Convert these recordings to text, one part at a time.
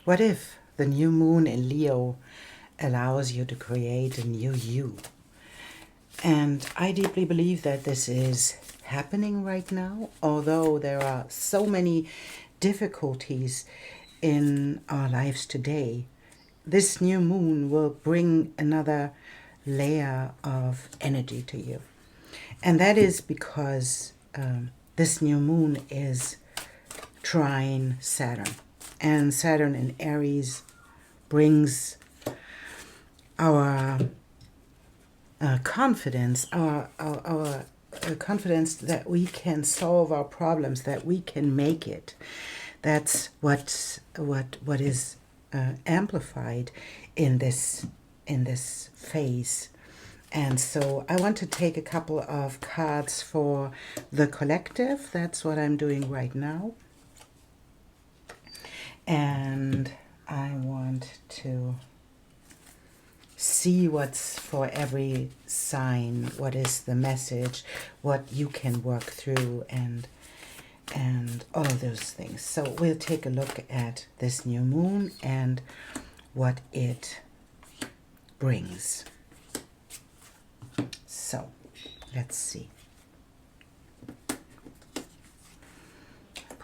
What if the new moon in Leo allows you to create a new you? And I deeply believe that this is happening right now, although there are so many difficulties in our lives today. This new moon will bring another layer of energy to you. And that is because this new moon is trine Saturn. And Saturn in Aries brings our confidence, our confidence that we can solve our problems, that we can make it. That's what is amplified in this phase. And so I want to take a couple of cards for the collective. That's what I'm doing right now. And I want to see what's for every sign, what is the message, what you can work through, and all of those things. So we'll take a look at this new moon and what it brings. So let's see. Put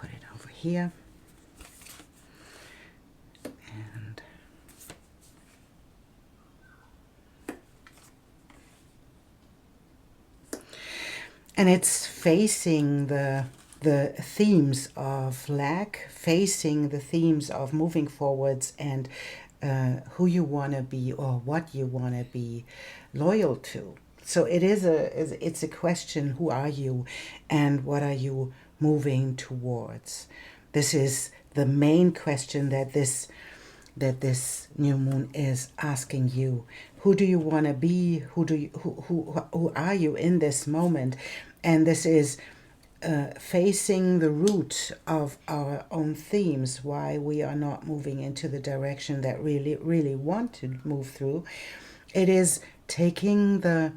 it over here. And it's facing the themes of lack, facing the themes of moving forwards and who you want to be or what you want to be loyal to. So it's a question, who are you and what are you moving towards? This is the main question that this new moon is asking you. Who do you want to be? Who are you in this moment? And this is facing the root of our own themes, why we are not moving into the direction that really want to move through. It is taking the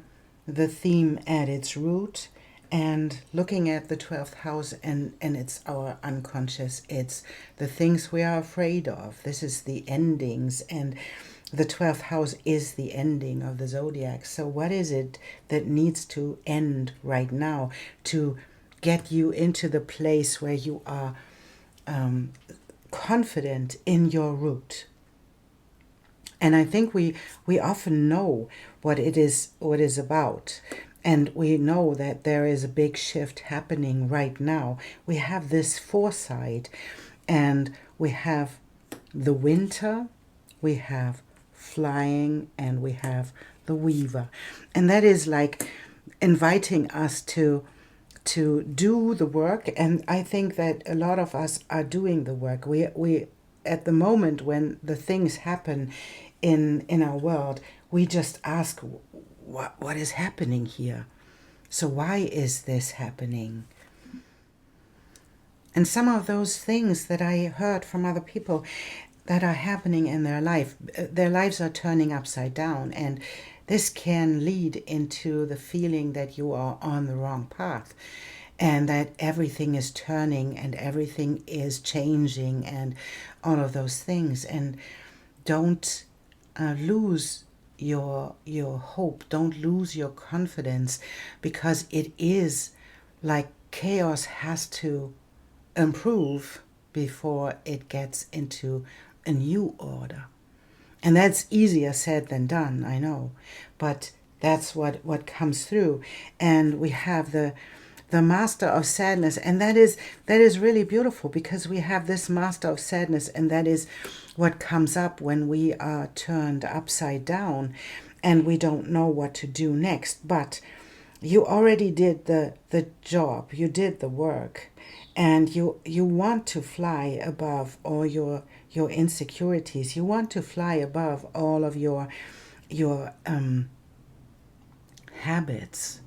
theme at its root and looking at the 12th house, and it's our unconscious. It's the things we are afraid of. This is the endings, and the 12th house is the ending of the zodiac. So what is it that needs to end right now to get you into the place where you are confident in your root? And I think we often know what it is about. And we know that there is a big shift happening right now. We have this foresight, and we have the winter, we have flying, and we have the weaver. And that is like inviting us to do the work. And I think that a lot of us are doing the work. We at the moment when the things happen in our world, we just ask, what is happening here? So why is this happening? And some of those things that I heard from other people that are happening in their life, their lives are turning upside down, and this can lead into the feeling that you are on the wrong path and that everything is turning and everything is changing and all of those things. And don't lose your hope, don't lose your confidence, because it is like chaos has to improve before it gets into a new order. And that's easier said than done, I know, but that's what comes through. And we have the master of sadness, and that is really beautiful, because we have this master of sadness, and that is what comes up when we are turned upside down and we don't know what to do next. But you already did the job, you did the work, and you want to fly above all your insecurities. You want to fly above all of your habits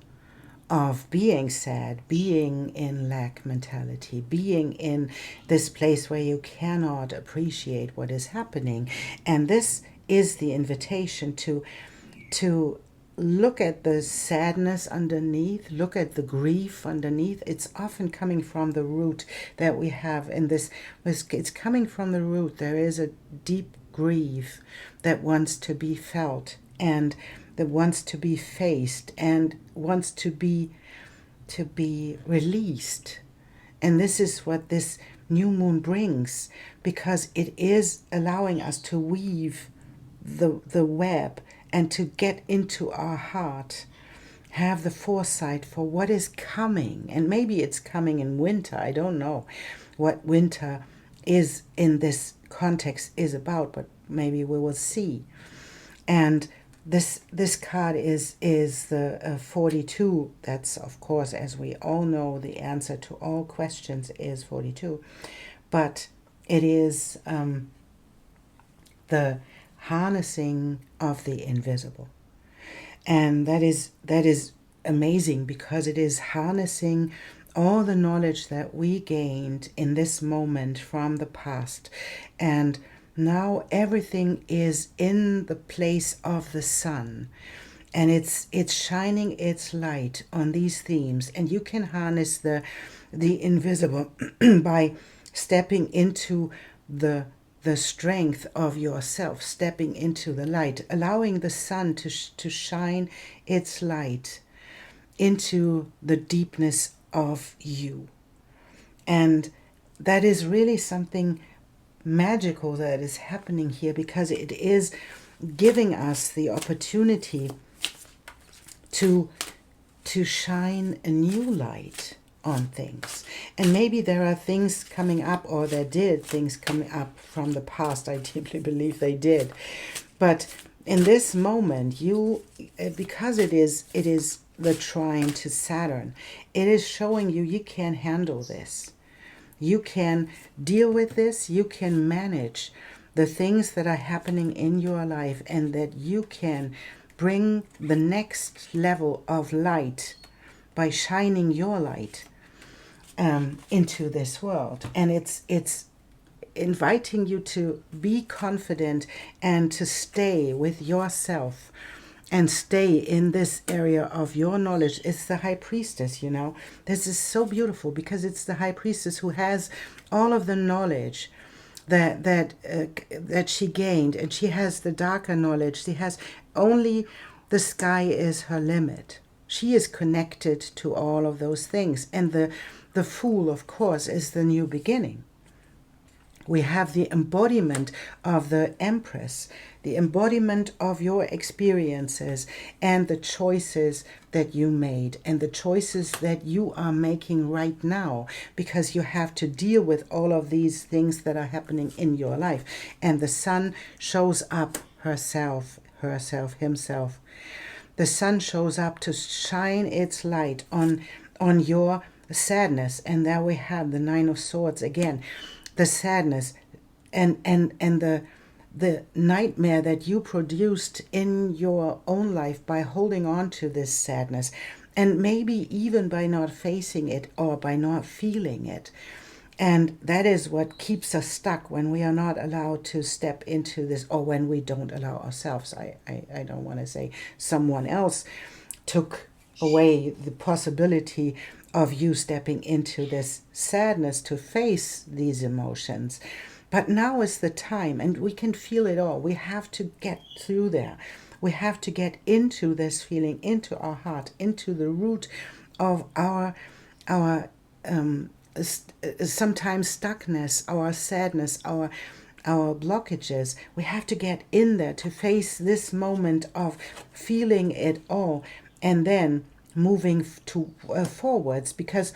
of being sad, being in lack mentality, being in this place where you cannot appreciate what is happening. And this is the invitation to look at the sadness underneath, look at the grief underneath. It's often coming from the root that we have in this. It's coming from the root. There is a deep grief that wants to be felt and that wants to be faced and wants to be released. And this is what this new moon brings, because it is allowing us to weave the web and to get into our heart, have the foresight for what is coming. And maybe it's coming in winter. I don't know what winter is in this context is about, but maybe we will see. And this card is the 42. That's, of course, as we all know, the answer to all questions is 42. But it is the harnessing of the invisible. And that is amazing, because it is harnessing all the knowledge that we gained in this moment from the past. And now everything is in the place of the sun. And it's shining its light on these themes. And you can harness the invisible by stepping into the strength of yourself, stepping into the light, allowing the sun to shine its light into the deepness of you. And that is really something magical that is happening here, because it is giving us the opportunity to shine a new light on things. And maybe there are things coming up, or there did things coming up from the past. I deeply believe they did. But in this moment, you, because it is the trine to Saturn, it is showing you can handle this. You can deal with this. You can manage the things that are happening in your life, and that you can bring the next level of light by shining your light into this world. And it's inviting you to be confident and to stay with yourself and stay in this area of your knowledge. It's the high priestess, you know. This is so beautiful, because it's the high priestess who has all of the knowledge that she gained, and she has the darker knowledge. She has only the sky is her limit. She is connected to all of those things. And the Fool, of course, is the new beginning. We have the embodiment of the Empress, the embodiment of your experiences and the choices that you made and the choices that you are making right now, because you have to deal with all of these things that are happening in your life. And the Sun shows up herself, himself. The Sun shows up to shine its light on your sadness. And there we have the Nine of Swords again. The sadness and the nightmare that you produced in your own life by holding on to this sadness, and maybe even by not facing it or by not feeling it. And that is what keeps us stuck when we are not allowed to step into this, or when we don't allow ourselves. I don't want to say someone else took away the possibility of you stepping into this sadness to face these emotions. But now is the time, and we can feel it all. We have to get through there. We have to get into this feeling, into our heart, into the root of our sometimes stuckness, our sadness, our blockages. We have to get in there to face this moment of feeling it all, and then moving forwards, because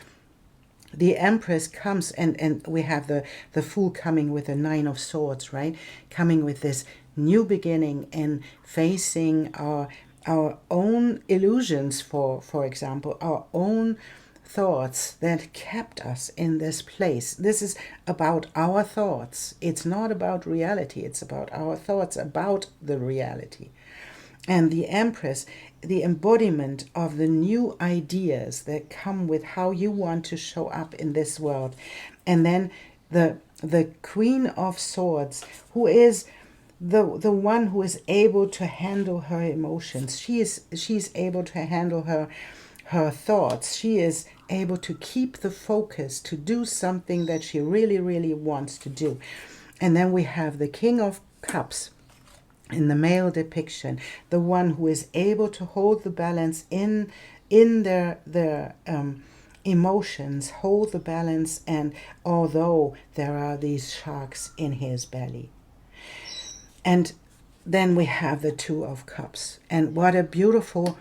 the Empress comes, and we have the Fool coming with the Nine of Swords, right? Coming with this new beginning and facing our own illusions, for example, our own thoughts that kept us in this place. This is about our thoughts. It's not about reality. It's about our thoughts about the reality. And the Empress, the embodiment of the new ideas that come with how you want to show up in this world. And then the Queen of Swords, who is the one who is able to handle her emotions. She's able to handle her thoughts. She is able to keep the focus to do something that she really, really wants to do. And then we have the King of Cups in the male depiction, the one who is able to hold the balance in their emotions, hold the balance, and although there are these sharks in his belly. And then we have the Two of Cups, and what a beautiful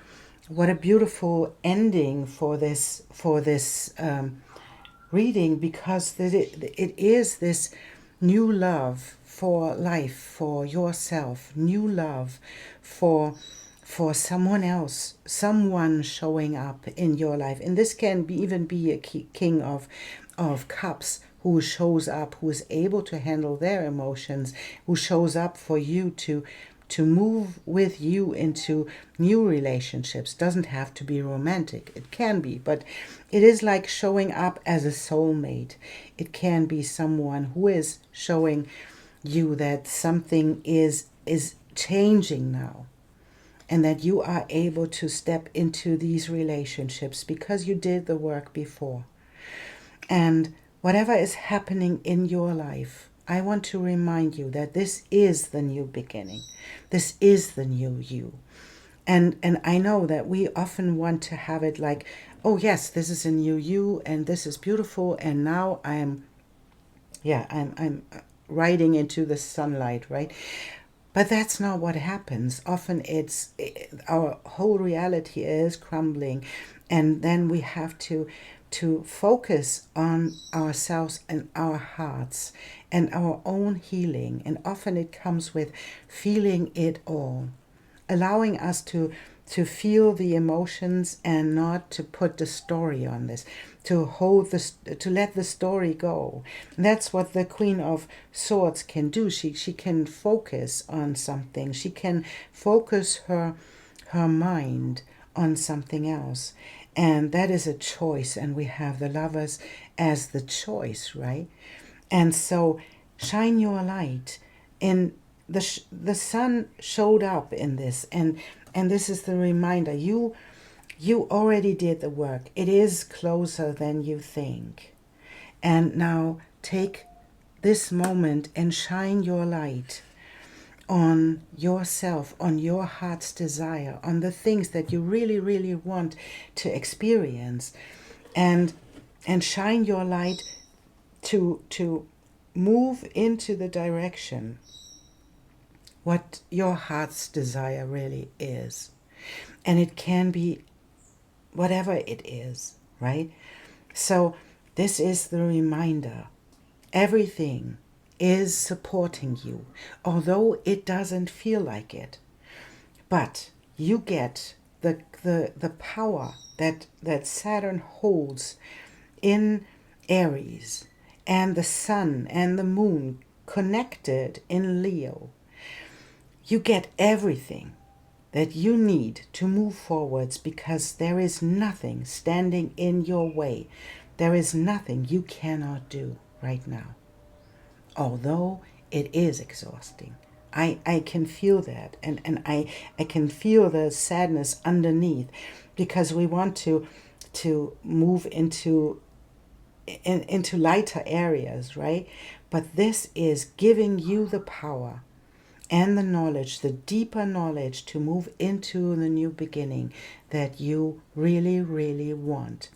ending for this reading, because it is this new love for life, for yourself, new love for someone else, someone showing up in your life. And this can even be a king of cups who shows up, who is able to handle their emotions, who shows up for you to move with you into new relationships. Doesn't have to be romantic. It can be, but it is like showing up as a soulmate. It can be someone who is showing you that something is changing now, and that you are able to step into these relationships because you did the work before. And whatever is happening in your life, I want to remind you that this is the new beginning. This is the new you. And I know that we often want to have it like, oh yes, this is a new you and this is beautiful, and now I'm riding into the sunlight, right? But that's not what happens. Often our whole reality is crumbling, and then we have to focus on ourselves and our hearts and our own healing. And often it comes with feeling it all, allowing us to feel the emotions and not to put the story on this, to let the story go. And that's what the Queen of Swords can do. She can focus on something. She can focus her mind on something else. And that is a choice. And we have the Lovers as the choice, right? And so shine your light. And the sun showed up in this, and this is the reminder. You already did the work. It is closer than you think. And now take this moment and shine your light on yourself, on your heart's desire, on the things that you really, really want to experience, and shine your light to move into the direction what your heart's desire really is. And it can be whatever it is, right? So this is the reminder. Everything is supporting you, although it doesn't feel like it. But you get the power that Saturn holds in Aries, and the sun and the moon connected in Leo. You get everything that you need to move forwards, because there is nothing standing in your way. There is nothing you cannot do right now. Although it is exhausting. I can feel that, and I can feel the sadness underneath, because we want to move into lighter areas, right? But this is giving you the power and the knowledge, the deeper knowledge, to move into the new beginning that you really, really want.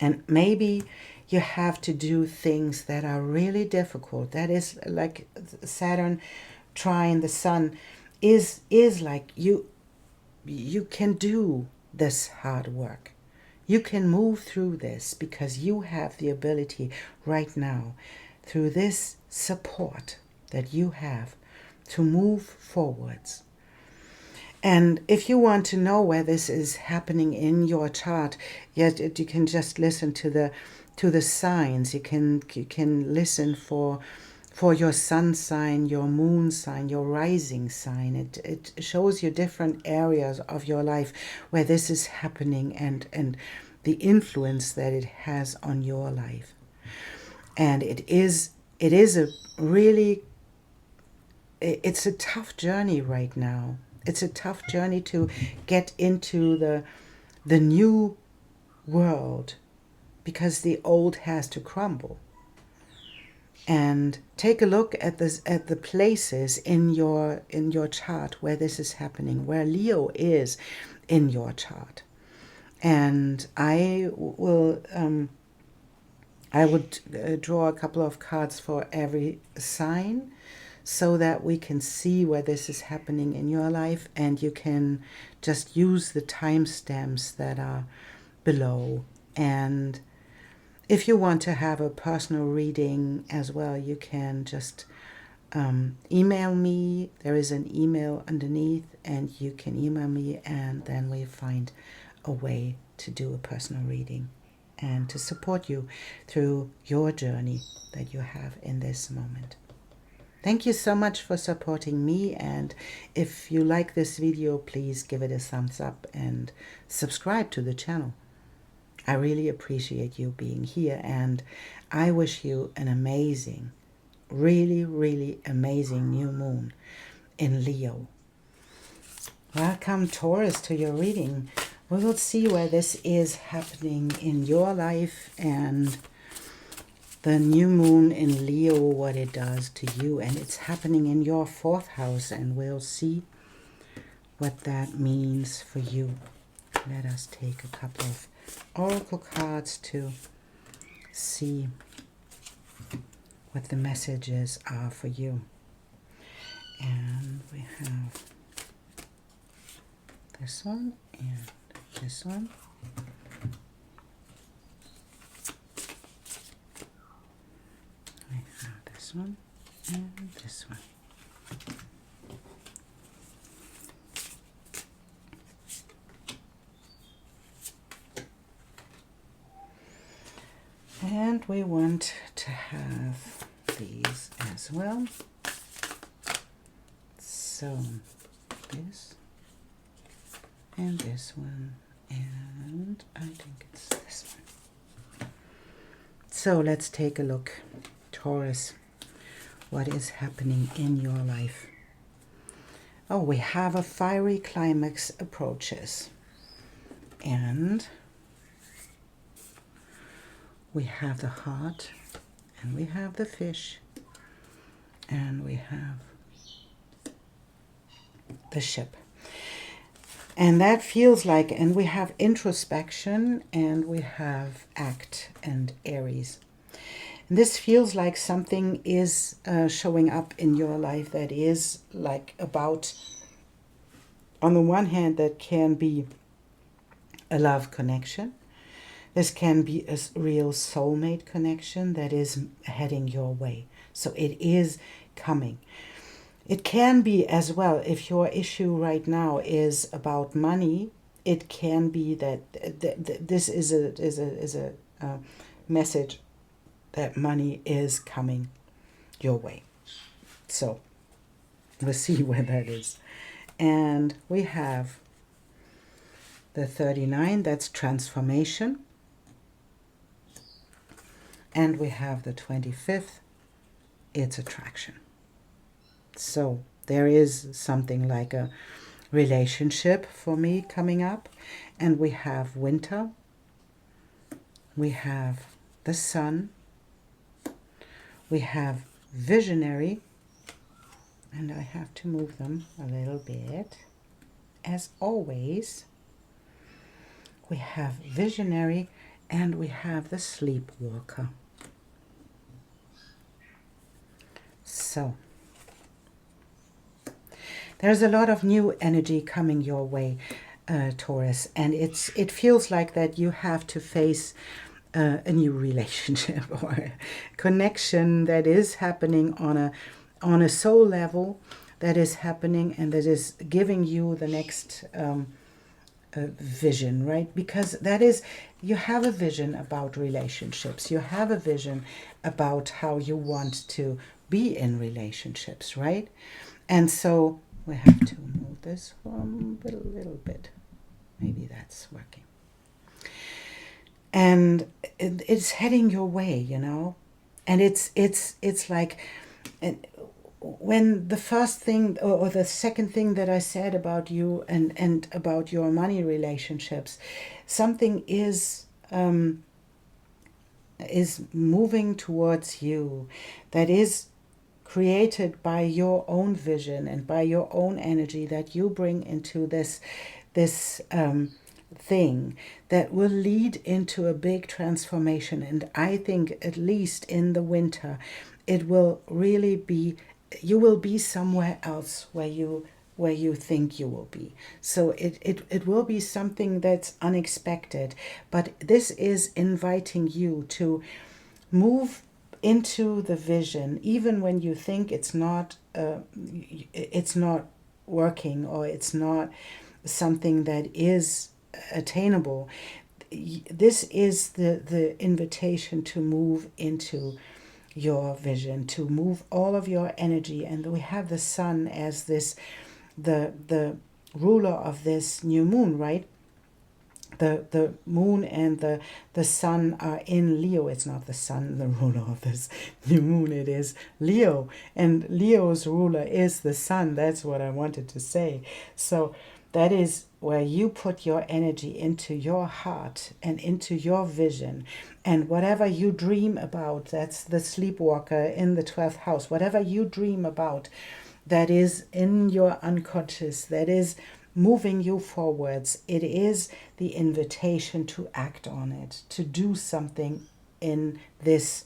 And maybe you have to do things that are really difficult. That is like Saturn trine the sun is like you can do this hard work. You can move through this because you have the ability right now, through this support that you have, to move forwards. And if you want to know where this is happening in your chart, you can just listen to the signs. You can listen for your sun sign, your moon sign, your rising sign. It shows you different areas of your life where this is happening, and the influence that it has on your life. And it is a really it's a tough journey right now. It's a tough journey to get into the new world, because the old has to crumble. And take a look at this, at the places in your chart where this is happening, where Leo is in your chart. And I would draw a couple of cards for every sign, so that we can see where this is happening in your life, and you can just use the timestamps that are below. And if you want to have a personal reading as well, you can just email me. There is an email underneath, and you can email me, and then we find a way to do a personal reading and to support you through your journey that you have in this moment. Thank you so much for supporting me, and if you like this video, please give it a thumbs up and subscribe to the channel. I really appreciate you being here, and I wish you an amazing, really, really amazing new moon in Leo. Welcome, Taurus, to your reading. We will see where this is happening in your life, and the new moon in Leo, what it does to you. And it's happening in your 4th house, and we'll see what that means for you. Let us take a couple of oracle cards to see what the messages are for you. And we have this one and this one. We have this one and this one. And we want to have these as well. So this and this one, and I think it's this one. So let's take a look, Taurus, what is happening in your life. Oh, we have a fiery climax approaches, and we have the heart, and we have the fish, and we have the ship. And that feels like, and we have introspection, and we have act and Aries. And this feels like something is showing up in your life that is like about, on the one hand, that can be a love connection. This can be a real soulmate connection that is heading your way. So it is coming. It can be as well, if your issue right now is about money, it can be that this is a message that money is coming your way. So we'll see where that is. And we have the 39, that's transformation. And we have the 25th, it's attraction. So there is something like a relationship for me coming up. And we have winter. We have the sun. We have visionary. And I have to move them a little bit. As always, we have visionary, and we have the sleepwalker. So there's a lot of new energy coming your way, Taurus, and it feels like that you have to face a new relationship or a connection that is happening on a soul level, that is happening, and that is giving you the next vision, right? Because that is, you have a vision about relationships. You have a vision about how you want to be in relationships, right? And so we have to move this from a little bit. Maybe that's working. And it's heading your way, you know. And it's like when the first thing or the second thing that I said about you and about your money relationships, something is moving towards you that is created by your own vision and by your own energy that you bring into this thing that will lead into a big transformation. And I think at least in the winter it will really be, you will be somewhere else where you think you will be. So it will be something that's unexpected, but this is inviting you to move into the vision, even when you think it's not working, or it's not something that is attainable. This is the invitation to move into your vision, to move all of your energy. And we have the sun as this, the ruler of this new moon, right? The moon and the sun are in Leo. It's not the sun, the ruler of this new moon. It is Leo. And Leo's ruler is the sun. That's what I wanted to say. So that is where you put your energy into your heart and into your vision. And whatever you dream about, that's the sleepwalker in the 12th house. Whatever you dream about, that is in your unconscious, that is moving you forwards. It is the invitation to act on it, to do something in this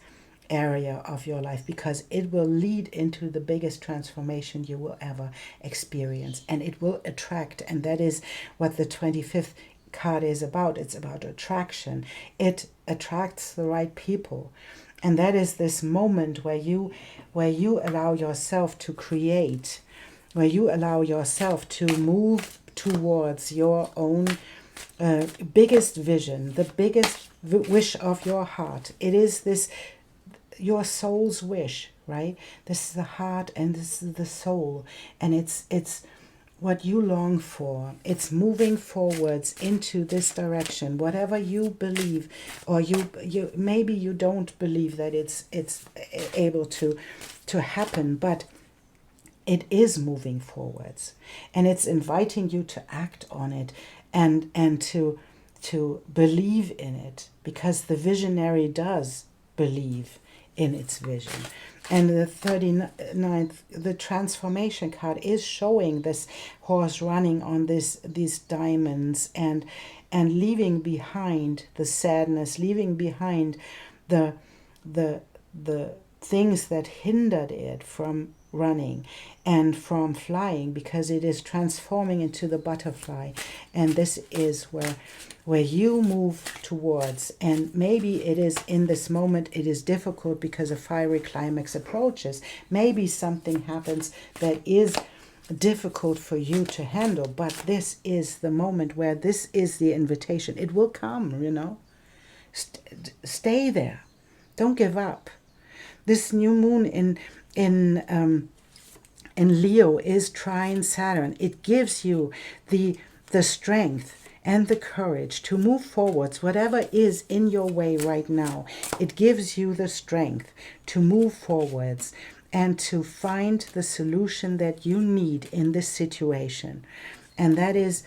area of your life, because it will lead into the biggest transformation you will ever experience, and it will attract. And that is what the 25th card is about. It's about attraction. It attracts the right people. And that is this moment where you allow yourself to create, where you allow yourself to move towards your own biggest vision, the biggest wish of your heart. It is this, your soul's wish, right? This is the heart and this is the soul. And it's what you long for. It's moving forwards into this direction. Whatever you believe, or you maybe you don't believe that it's able to happen, but it is moving forwards, and it's inviting you to act on it and to believe in it, because the visionary does believe in its vision. And the 39th, the transformation card, is showing this horse running on these diamonds and leaving behind the sadness, leaving behind the things that hindered it from running and from flying, because it is transforming into the butterfly. And this is where you move towards. And maybe it is in this moment, it is difficult because a fiery climax approaches. Maybe something happens that is difficult for you to handle, but this is the moment where this is the invitation. It will come, you know. Stay there. Don't give up. This new moon in Leo is trine Saturn. It gives you the strength and the courage to move forwards, whatever is in your way right now. It gives you the strength to move forwards and to find the solution that you need in this situation. And that is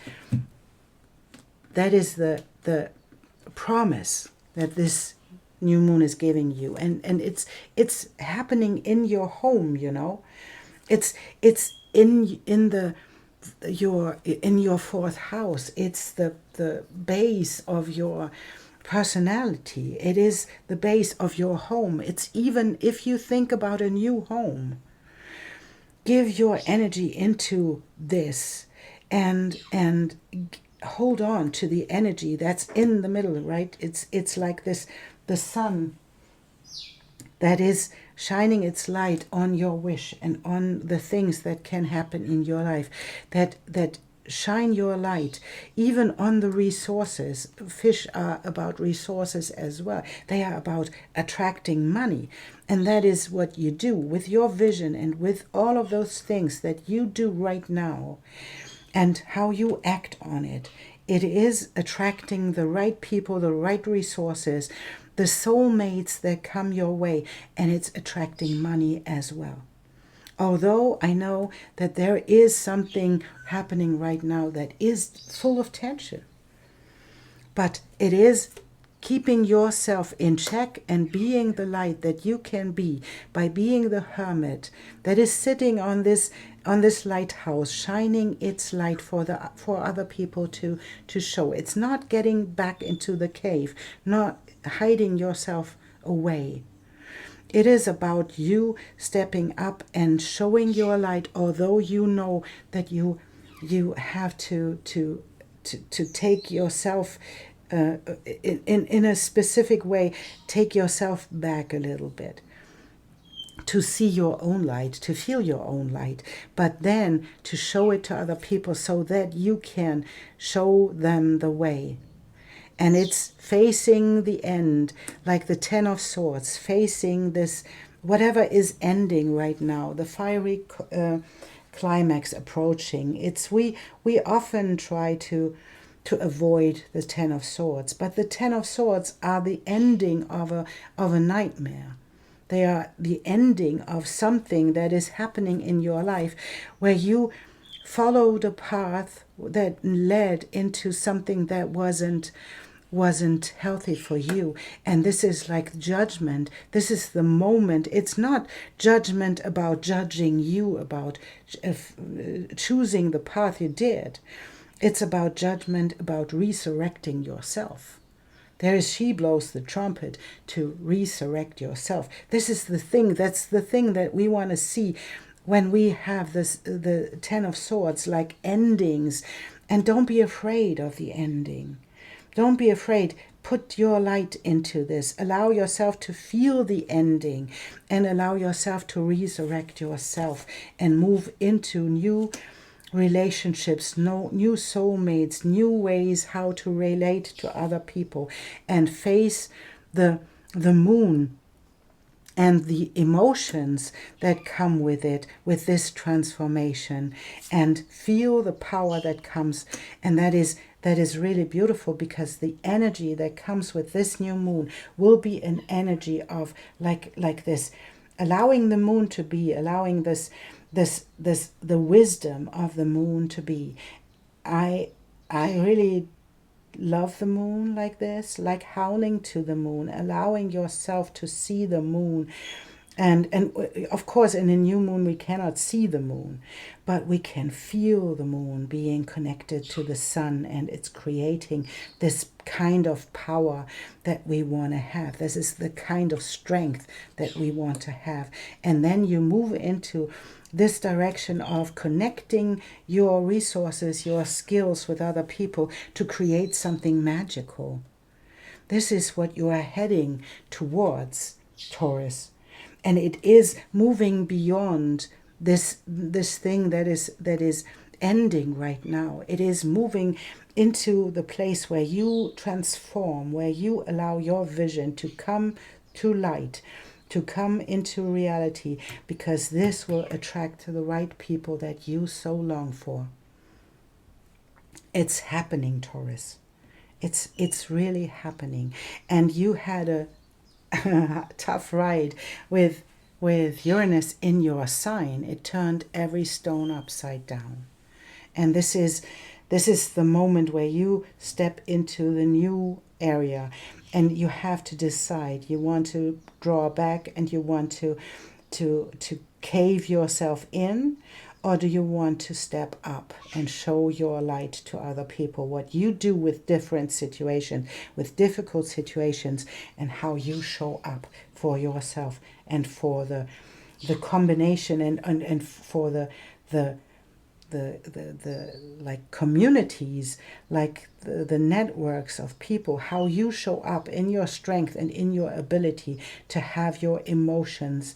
the promise that this new moon is giving you. And it's happening in your home, you know. It's in your fourth house. It's the base of your personality. It is the base of your home. It's even if you think about a new home, give your energy into this and hold on to the energy that's in the middle, right? It's like this, the sun that is shining its light on your wish and on the things that can happen in your life, that shine your light even on the resources. Fish are about resources as well. They are about attracting money. And that is what you do with your vision and with all of those things that you do right now and how you act on it. It is attracting the right people, the right resources, the soulmates that come your way, and it's attracting money as well. Although I know that there is something happening right now that is full of tension. But it is keeping yourself in check and being the light that you can be by being the hermit that is sitting on this lighthouse, shining its light for other people to show. It's not getting back into the cave, not hiding yourself away. It is about you stepping up and showing your light, although you know that you have to take yourself in a specific way, take yourself back a little bit, to see your own light, to feel your own light, but then to show it to other people so that you can show them the way. And it's facing the end, like the Ten of Swords, facing this, whatever is ending right now, the fiery climax approaching. We often try to avoid the Ten of Swords, but the Ten of Swords are the ending of a nightmare. They are the ending of something that is happening in your life where you followed a path that led into something that wasn't healthy for you. And this is like judgment. This is the moment. It's not judgment about judging you, about choosing the path you did. It's about judgment, about resurrecting yourself. There is she blows the trumpet to resurrect yourself. This is the thing. That's the thing that we want to see when we have the Ten of Swords, like endings. And don't be afraid of the ending. Don't be afraid. Put your light into this. Allow yourself to feel the ending and allow yourself to resurrect yourself and move into new relationships, new soulmates, new ways how to relate to other people and face the moon and the emotions that come with it, with this transformation, and feel the power that comes. And that is really beautiful, because the energy that comes with this new moon will be an energy of like this, allowing the moon to be, allowing this the wisdom of the moon to be. I really love the moon like this, like howling to the moon, allowing yourself to see the moon. And of course, in a new moon, we cannot see the moon, but we can feel the moon being connected to the sun, and it's creating this kind of power that we want to have. This is the kind of strength that we want to have. And then you move into this direction of connecting your resources, your skills with other people to create something magical. This is what you are heading towards, Taurus. And it is moving beyond this thing that is ending right now. It is moving into the place where you transform, where you allow your vision to come to light, to come into reality, because this will attract the right people that you so long for. It's happening, Taurus. It's really happening. And you had a tough ride with Uranus in your sign. It turned every stone upside down. And this is the moment where you step into the new area, and you have to decide. You want to draw back and you want to cave yourself in, or do you want to step up and show your light to other people? What you do with different situations, with difficult situations, and how you show up for yourself and for the combination and for the like communities, like the networks of people, how you show up in your strength and in your ability to have your emotions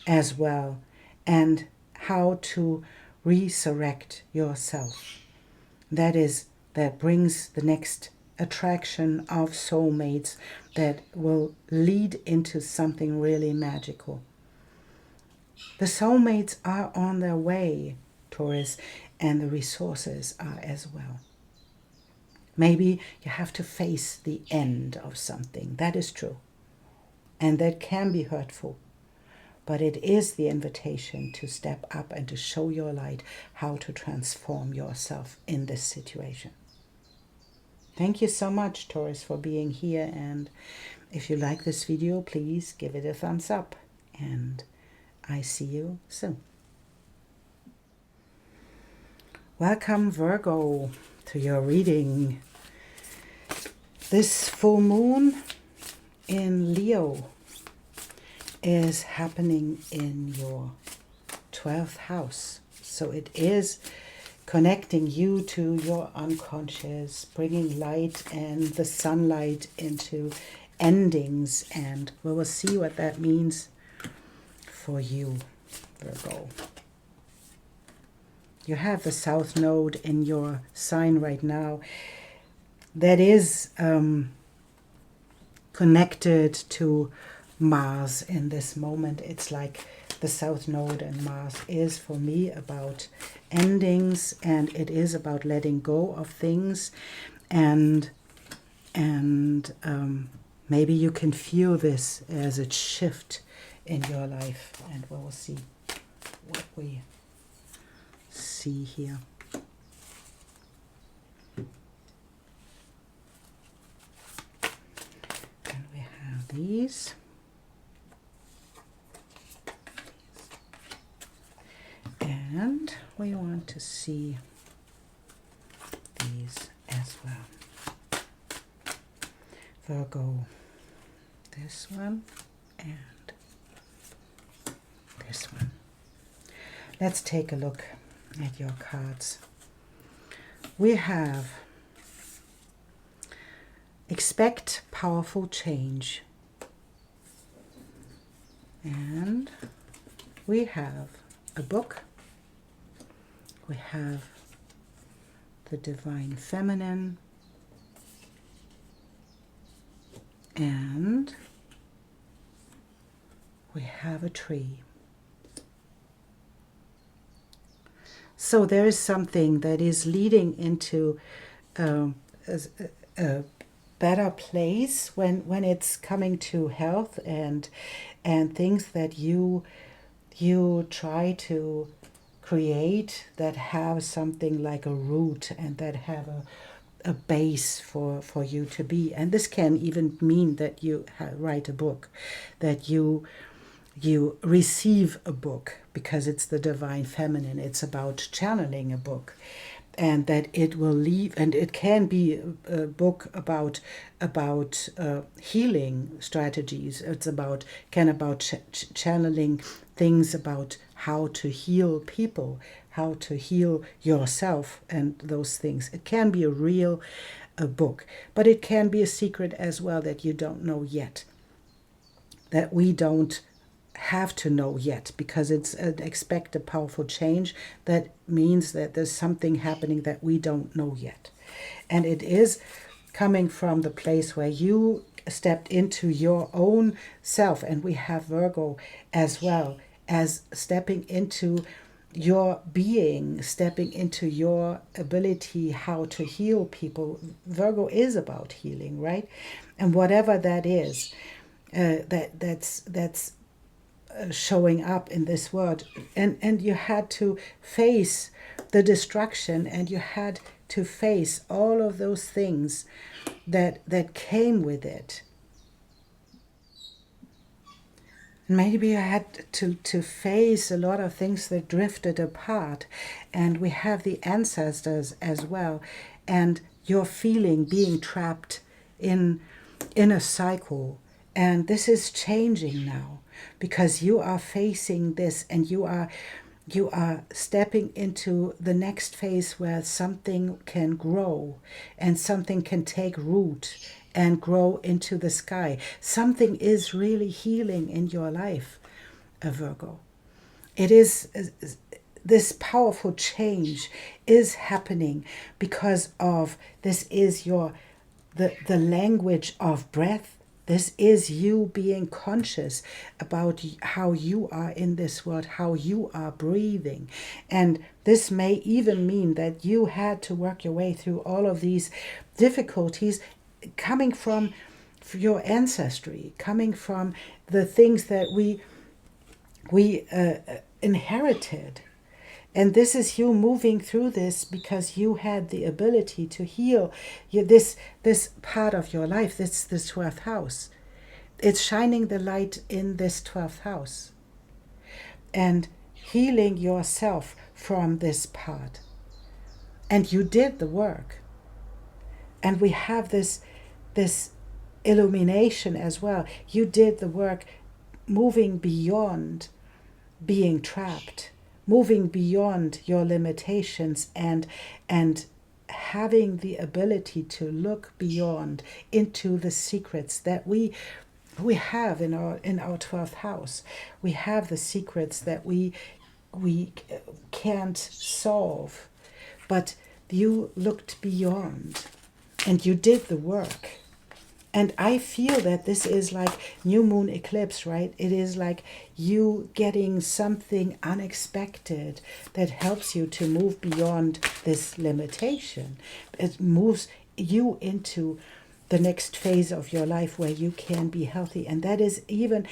as well, and how to resurrect yourself. That brings the next attraction of soulmates that will lead into something really magical. The soulmates are on their way, Taurus, and the resources are as well. Maybe you have to face the end of something. That is true. And that can be hurtful. but it is the invitation to step up and to show your light, how to transform yourself in this situation. Thank you so much, Taurus, for being here. And if you like this video, please give it a thumbs up. And I see you soon. Welcome, Virgo, to your reading. This full moon in Leo is happening in your 12th house. So it is connecting you to your unconscious, bringing light and the sunlight into endings. And we will see what that means for you, Virgo. You have the South Node in your sign right now. That is connected to Mars in this moment. It's like the South Node and Mars is for me about endings, and it is about letting go of things, and maybe you can feel this as a shift in your life, and we will see what we see here. And we have these. And we want to see these as well. Virgo, this one and this one. Let's take a look at your cards. We have expect powerful change, and we have a book. We have the divine feminine, and we have a tree. So there is something that is leading into a better place when it's coming to health and things that you try to create that have something like a root and that have a base for you to be. And this can even mean that you write a book, that you receive a book, because it's the divine feminine. It's about channeling a book, and that it will leave, and it can be a book about healing strategies. It's about channeling things about how to heal people, how to heal yourself, and those things. It can be a book, but it can be a secret as well that you don't know yet, that we don't have to know yet, because it's an expect a powerful change. That means that there's something happening that we don't know yet, and it is coming from the place where you stepped into your own self. And we have Virgo as well as stepping into your being, stepping into your ability how to heal people. Virgo is about healing, right? And whatever that is, that's showing up in this world, and you had to face the destruction, and you had to face all of those things that came with it. Maybe you had to face a lot of things that drifted apart, and we have the ancestors as well, and your feeling being trapped in a cycle. And this is changing now, because you are facing this, and you are stepping into the next phase where something can grow and something can take root and grow into the sky. Something is really healing in your life, Virgo. It is, this powerful change is happening because of this is the language of breath. This is you being conscious about how you are in this world, how you are breathing. And this may even mean that you had to work your way through all of these difficulties coming from your ancestry, coming from the things that we we inherited. And this is you moving through this because you had the ability to heal this part of your life, this 12th house. It's shining the light in this 12th house and healing yourself from this part. And you did the work. And we have this illumination as well. You did the work, moving beyond being trapped, moving beyond your limitations, and having the ability to look beyond into the secrets that we have in our 12th house. We have the secrets that we can't solve, but you looked beyond and you did the work. And I feel that this is like new moon eclipse, right? It is like you getting something unexpected that helps you to move beyond this limitation. It moves you into the next phase of your life where you can be healthy. And that is even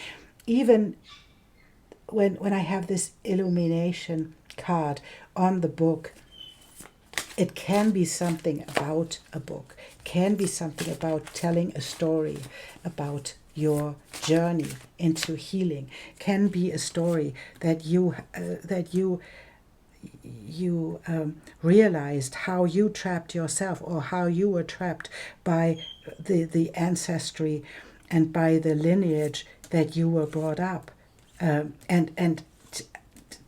when I have this illumination card on the book, it can be something about a book, can be something about telling a story about your journey into healing, can be a story that you realized how you trapped yourself, or how you were trapped by the ancestry and by the lineage that you were brought up, and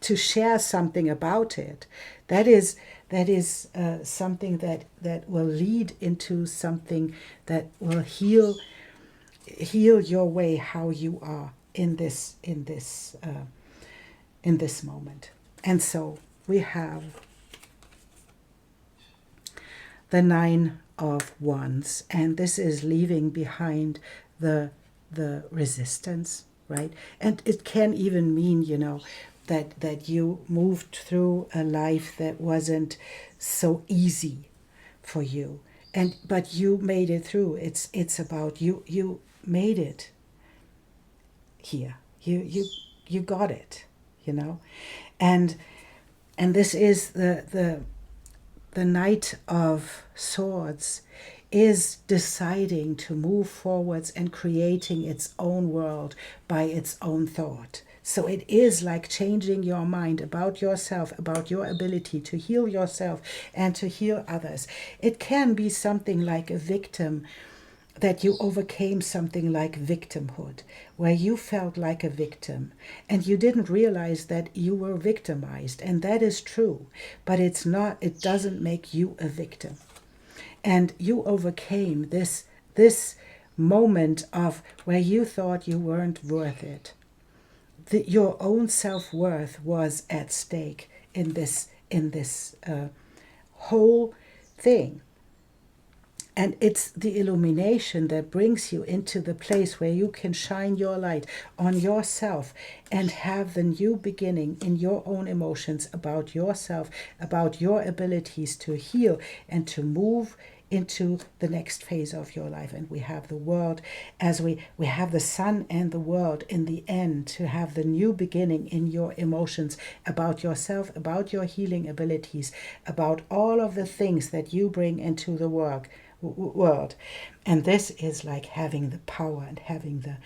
to share something about it. That is something that will lead into something that will heal your way, how you are in this moment. And so we have the 9 of Wands, and this is leaving behind the resistance, right? And it can even mean, that you moved through a life that wasn't so easy for you, but you made it through. It's about you made it here. You got it, and this is the Knight of Swords is deciding to move forwards and creating its own world by its own thought. So it is like changing your mind about yourself, about your ability to heal yourself and to heal others. It can be something like a victim, that you overcame something like victimhood, where you felt like a victim and you didn't realize that you were victimized. And that is true, but it doesn't make you a victim. And you overcame this moment of where you thought you weren't worth it. Your own self-worth was at stake in this whole thing. And it's the illumination that brings you into the place where you can shine your light on yourself and have the new beginning in your own emotions about yourself, about your abilities to heal and to move into the next phase of your life. And we have the world, as we have the sun and the world in the end, to have the new beginning in your emotions about yourself, about your healing abilities, about all of the things that you bring into the world. And this is like having the power and having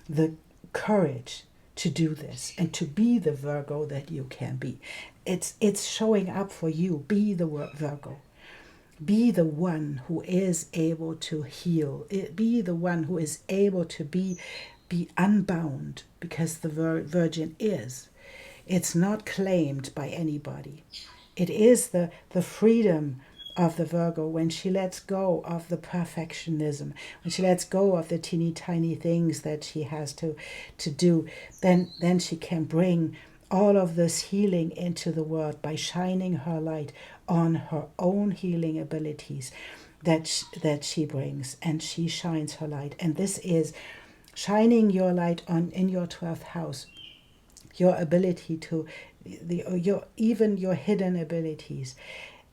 the courage to do this and to be the Virgo that you can be. It's showing up for you. Be the Virgo. Be the one who is able to heal. Be the one who is able to be unbound, because the Virgin is. It's not claimed by anybody. It is the freedom of the Virgo when she lets go of the perfectionism, when she lets go of the teeny tiny things that she has to do, then she can bring all of this healing into the world by shining her light on her own healing abilities that she brings, and she shines her light. And this is shining your light on in your 12th house, your ability to your hidden abilities,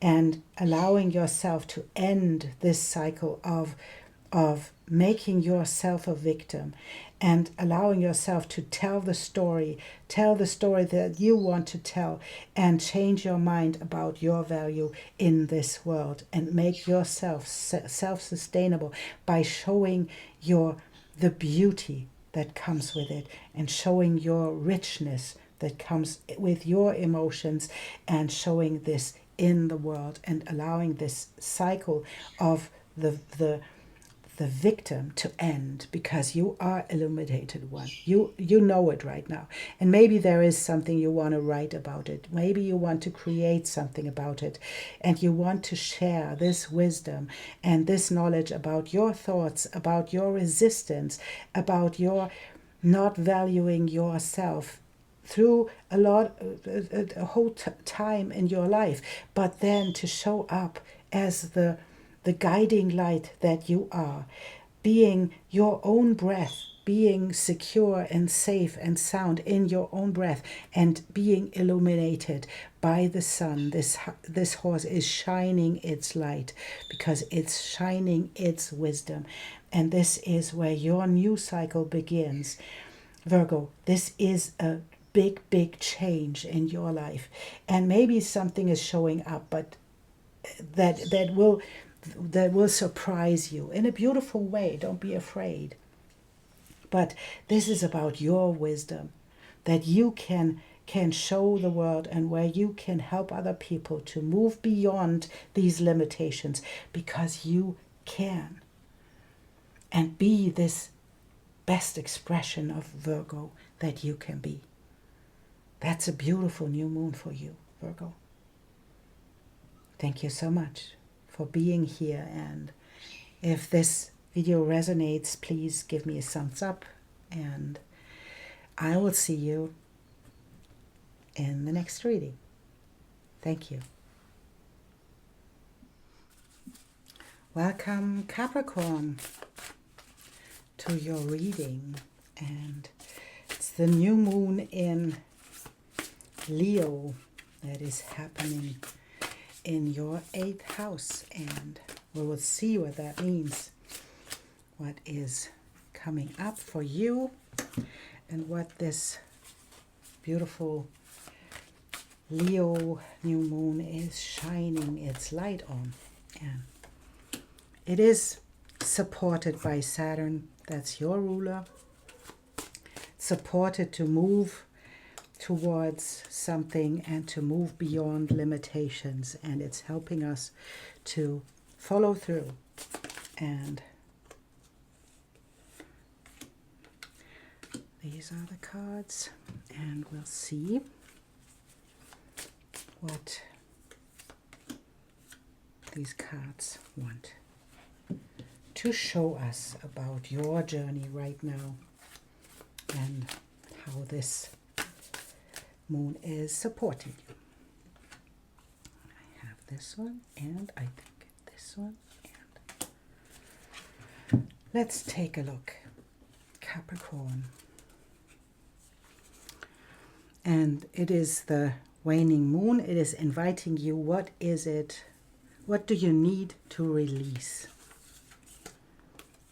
and allowing yourself to end this cycle of making yourself a victim and allowing yourself to tell the story that you want to tell, and change your mind about your value in this world, and make yourself self-sustainable by showing the beauty that comes with it, and showing your richness that comes with your emotions, and showing this in the world, and allowing this cycle of the victim to end, because you are illuminated one. You know it right now. And maybe there is something you want to write about it. Maybe you want to create something about it, and you want to share this wisdom and this knowledge about your thoughts, about your resistance, about your not valuing yourself through a whole time in your life, but then to show up as the guiding light that you are, being your own breath, being secure and safe and sound in your own breath, and being illuminated by the sun. This horse is shining its light, because it's shining its wisdom. And this is where your new cycle begins. Virgo, this is a big change in your life. And maybe something is showing up, but that will surprise you in a beautiful way. Don't be afraid. But this is about your wisdom that you can show the world, and where you can help other people to move beyond these limitations, because you can, and be this best expression of Virgo that you can be. That's a beautiful new moon for you, Virgo. Thank you so much for being here, and if this video resonates, please give me a thumbs up, and I will see you in the next reading. Thank you. Welcome, Capricorn, to your reading, and it's the new moon in Leo that is happening in your 8th house, and we will see what that means, what is coming up for you, and what this beautiful Leo new moon is shining its light on. And it is supported by Saturn, that's your ruler, supported to move towards something and to move beyond limitations, and it's helping us to follow through. And these are the cards, and we'll see what these cards want to show us about your journey right now, and how this moon is supporting you. I have this one, and I think this one, and let's take a look. Capricorn. And it is the waning moon. It is inviting you. What is it? What do you need to release?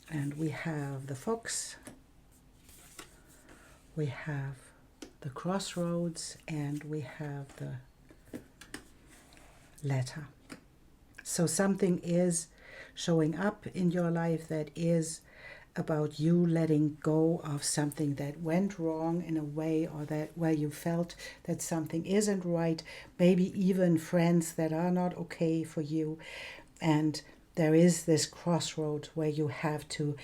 And we have the fox, we have the crossroads, and we have the letter. So something is showing up in your life that is about you letting go of something that went wrong in a way, or that where you felt that something isn't right, maybe even friends that are not okay for you. And there is this crossroad where you have to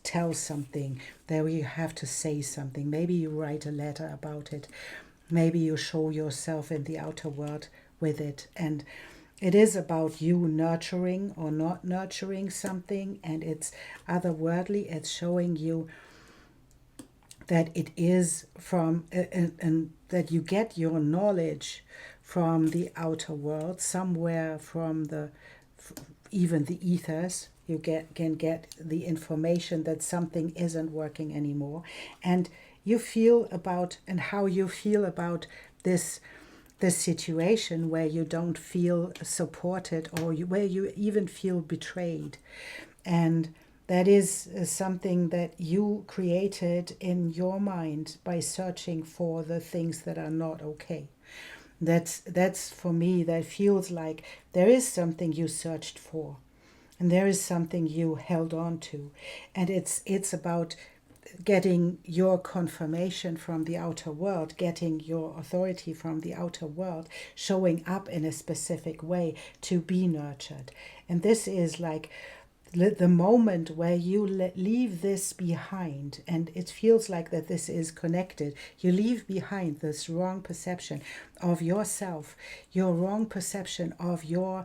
tell something, there you have to say something. Maybe you write a letter about it. Maybe you show yourself in the outer world with it. And it is about you nurturing or not nurturing something, and it's otherworldly. It's showing you that it is from, and that you get your knowledge from the outer world, somewhere from even the ethers. You can get the information that something isn't working anymore, and you feel about, and how you feel about this situation where you don't feel supported, or where you even feel betrayed. And that is something that you created in your mind by searching for the things that are not okay. That's for me, that feels like there is something you searched for, and there is something you held on to, and it's about getting your confirmation from the outer world, getting your authority from the outer world, showing up in a specific way to be nurtured. And this is like the moment where you leave this behind, and it feels like that this is connected. You leave behind this wrong perception of yourself, your wrong perception of your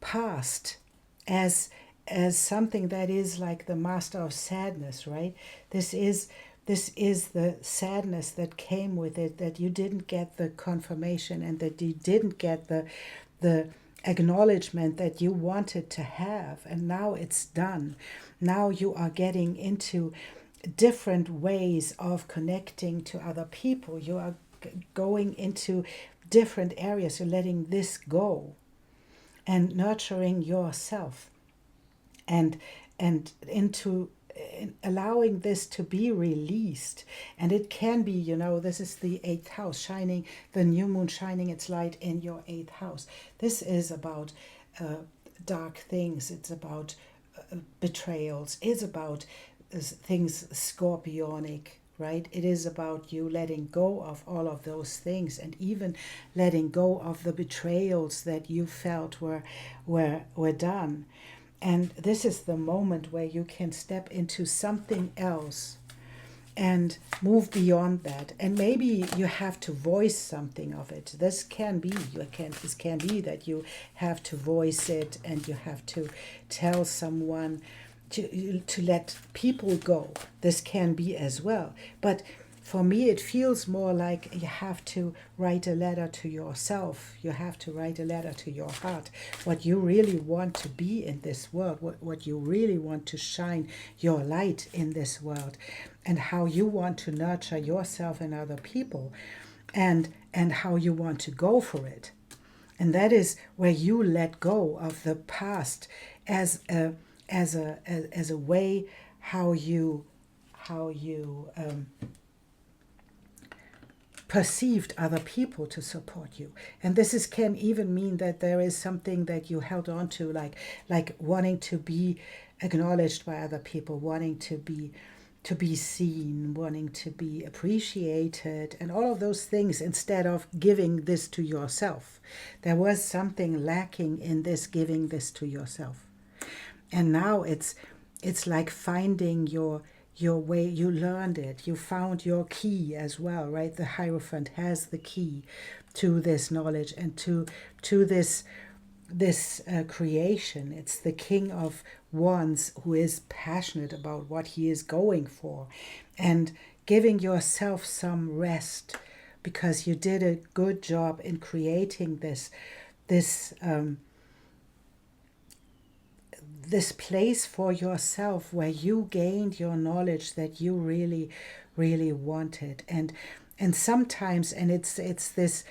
past as something that is like the master of sadness, right? This is the sadness that came with it, that you didn't get the confirmation and that you didn't get the acknowledgement that you wanted to have, and now it's done. Now you are getting into different ways of connecting to other people. You are going into different areas. You're letting this go and nurturing yourself, and into allowing this to be released. And it can be, this is the 8th house shining, the new moon shining its light in your 8th house. This is about dark things. It's about betrayals. It's about things scorpionic, right? It is about you letting go of all of those things, and even letting go of the betrayals that you felt were done. And this is the moment where you can step into something else and move beyond that. And maybe you have to voice something of it. This can be that you have to voice it, and you have to tell someone to let people go. This can be as well. But for me, it feels more like you have to write a letter to yourself. You have to write a letter to your heart, what you really want to be in this world, what you really want to shine your light in this world, and how you want to nurture yourself and other people, and how you want to go for it. And that is where you let go of the past as a way how you perceived other people to support you. And this can even mean that there is something that you held on to, like wanting to be acknowledged by other people, wanting to be seen, wanting to be appreciated, and all of those things, instead of giving this to yourself. There was something lacking in this, giving this to yourself. And now it's like finding your way. You learned it. You found your key as well, right? The Hierophant has the key to this knowledge and to this creation. It's the King of Wands who is passionate about what he is going for, and giving yourself some rest, because you did a good job in creating this place for yourself where you gained your knowledge that you really, really wanted. And sometimes, and it's this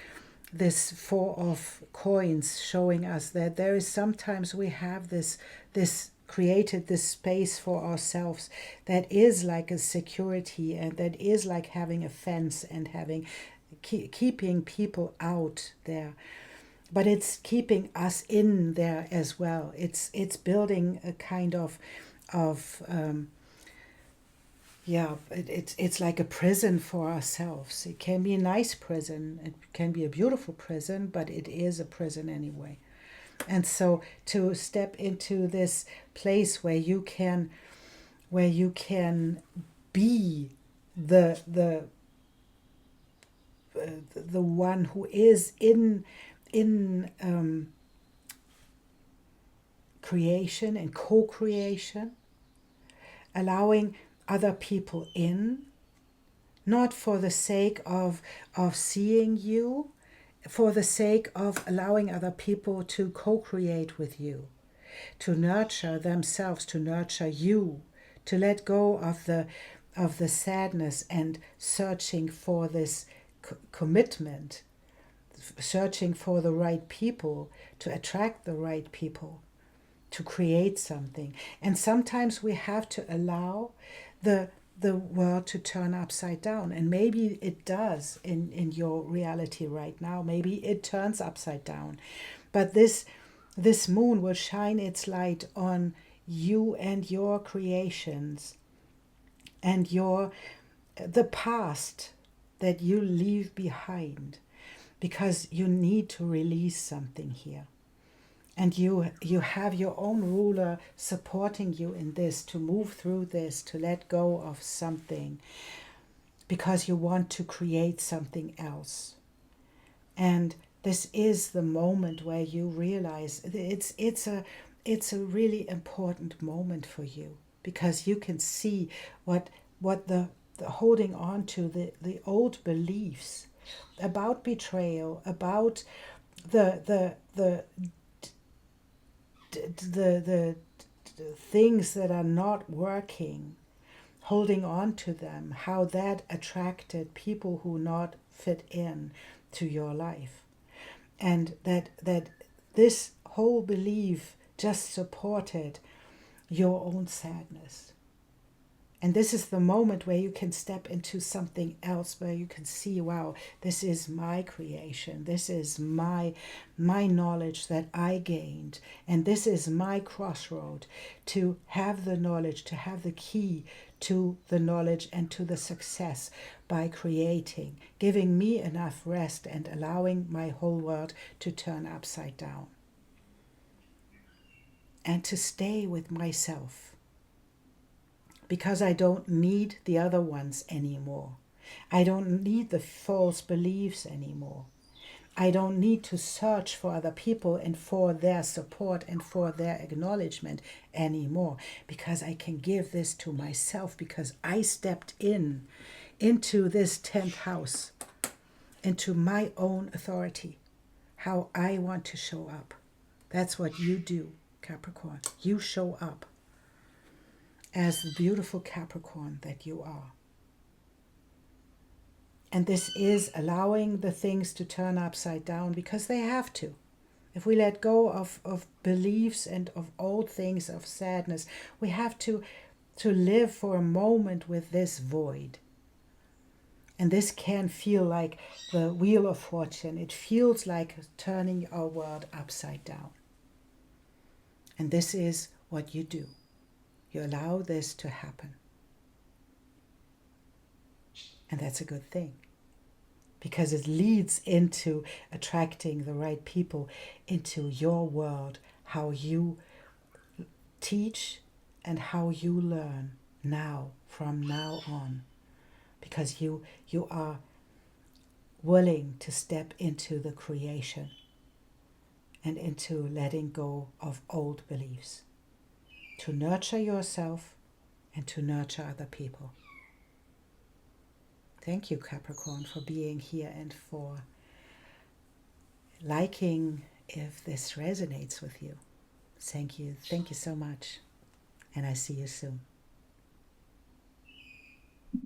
4 of coins showing us that there is sometimes we have this created this space for ourselves that is like a security, and that is like having a fence and keeping people out there. But it's keeping us in there as well. It's building a kind of it's like a prison for ourselves. It can be a nice prison. It can be a beautiful prison, but it is a prison anyway. And so to step into this place where you can be the one who is in creation and co-creation, allowing other people in, not for the sake of seeing you, for the sake of allowing other people to co-create with you, to nurture themselves, to nurture you, to let go of the sadness and searching for this commitment, searching for the right people, to attract the right people, to create something. And sometimes we have to allow the world to turn upside down. And maybe it does in your reality right now. Maybe it turns upside down. But this moon will shine its light on you and your creations and the past that you leave behind, because you need to release something here. And you have your own ruler supporting you in this, to move through this, to let go of something, because you want to create something else. And this is the moment where you realize it's a really important moment for you, because you can see what the holding on to the old beliefs about betrayal, about the things that are not working, holding on to them, how that attracted people who not fit in to your life. And that this whole belief just supported your own sadness. And this is the moment where you can step into something else, where you can see, wow, this is my creation. This is my knowledge that I gained. And this is my crossroad to have the knowledge, to have the key to the knowledge and to the success by creating, giving me enough rest and allowing my whole world to turn upside down. And to stay with myself, because I don't need the other ones anymore. I don't need the false beliefs anymore. I don't need to search for other people and for their support and for their acknowledgement anymore, because I can give this to myself, because I stepped into this 10th house, into my own authority, how I want to show up. That's what you do, Capricorn. You show up as the beautiful Capricorn that you are. And this is allowing the things to turn upside down, because they have to. If we let go of beliefs and of old things, of sadness, we have to live for a moment with this void. And this can feel like the wheel of fortune. It feels like turning our world upside down. And this is what you do. You allow this to happen. And that's a good thing, because it leads into attracting the right people into your world, how you teach and how you learn now, from now on, because you are willing to step into the creation and into letting go of old beliefs, to nurture yourself and to nurture other people. Thank you, Capricorn, for being here and for liking if this resonates with you. Thank you. Thank you so much. And I see you soon.